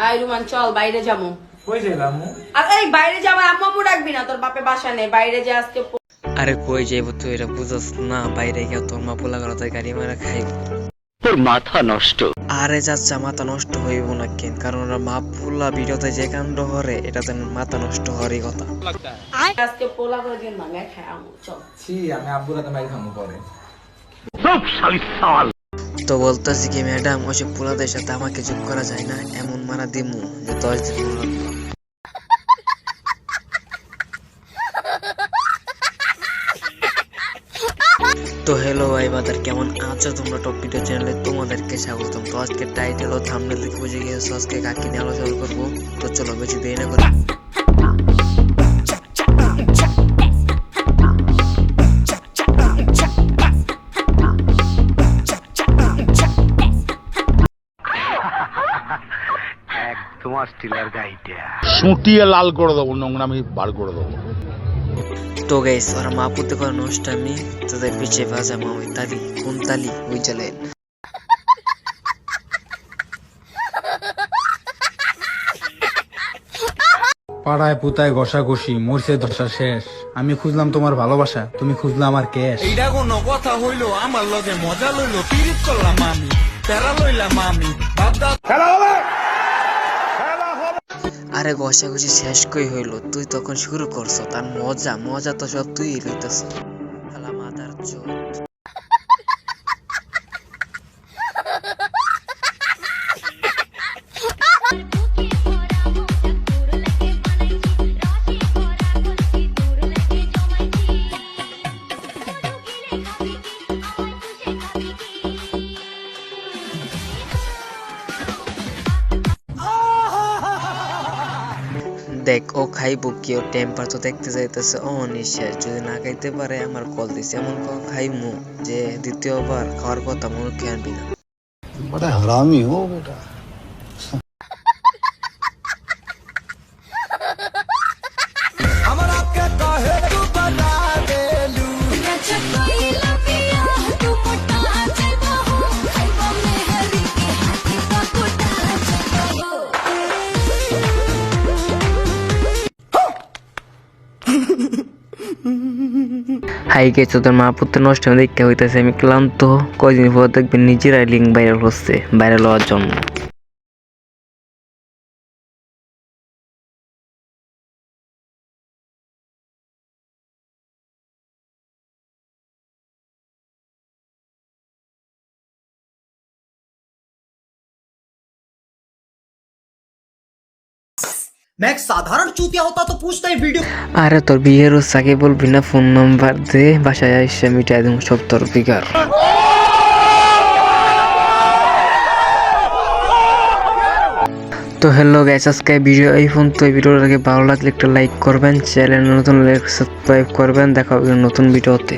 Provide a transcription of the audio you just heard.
I Ruman চল বাইরে যাবো। কই যাইবা আম্মু? আরে এই বাইরে যাবো, আম্মু ডাকবি না, তোর বাপে বাসা নেই, বাইরে যা আজকে। আরে কই যাইব তুই এটা বুঝছ না? বাইরে গিয়ে তোর মা পোলা গলা গাড়ি মারা খাইব। তোর মাথা নষ্ট। আরে যাচ্ছে মাথা নষ্ট হইব না কেন? কারণ ওরা মা পোলা ভিডিওতে যে কাণ্ড হরে এটা তো মাথা নষ্ট হওয়ারই কথা। আজকে পোলা করে দিন মাঙ্গা খাই আম্মু চল। ছি আমি আব্বুর হাতে মাইর খামু পরে। সব শালি সাল। তো বলতেছি কি ম্যাডাম, ওইসব পোলাদের সাথে আমাকে যোগ করা যায় না? এমন মারা দিমু যে 10 দিন লাগবে। তো হ্যালো ভাই বাদার, কেমন আছো তোমরা? টপ ভিডিও চ্যানেলে তোমাদেরকে স্বাগতম। তো আজকে টাইটেল ও থাম্বনেল দেখে বুঝে গিয়েছো আজকে কাকে নিয়ে আলোচনা করবো। তো চলো বেশি দেরি না করে তোমার স্টিলার গাইটা সুটিয়ে লাল করে দেবো, নোংরামি বার করে দেবো। তো গাইস, ওরা মা পুতে করে নষ্ট আমি তোদের পিছিয়ে বাজা মা ওই তালি কোন তালি ওই চলে। পাড়ায় পুতায় ঘষাঘষি মরছে দশা শেষ। আমি খুঁজলাম তোমার ভালোবাসা, তুমি খুঁজলা আমার ক্যাশ। এইটা কোনো কথা হইলো? আমার লগে মজা লইলো, পিরিত করলাম আমি, প্যারা লইলাম আমি, বাপদা। আরে ঘষাঘষি শেষ কই হইলো? তুই তখন শুরু করছো, তার মজা মজা তো সব তুই লইতেছ। শালা মাদার চোদ। দেখ ও খাইবো কি? ও টেম্পার তো দেখতে যাইতেছে অনিশ্বাস। যদি না খাইতে পারে আমার কল দিছে, এমন খাইমু যে দ্বিতীয়বার খাওয়ার কথা মনে কে আনবি না। বড় হারামি হো বেটা। আমার আপকে কাহে তু বনা দেলু, হাই গেছে তোদের মা পুত্র নষ্ট দেখতে হইতেছে। আমি ক্লান্ত। কয়দিন পর দেখবেন নিজেরাই লিঙ্ক ভাইরাল হচ্ছে, ভাইরাল হওয়ার জন্য। मैं एक साधारण चूतिया होता तो पूछता ही वीडियो। আরে তোর বিয়ের সাকে বলবি না? ফোন নাম্বার দে, বাসায় এসে মিটাই দেবো সব তোর বিকার। তো হ্যালো গাইস, আজকে ভিডিও এই ফোন। তো এই ভিডিওটাকে ভালো লাগলে একটা লাইক করবেন, চ্যানেল নতুন সাবস্ক্রাইব করবেন। দেখা হবে নতুন ভিডিওতে।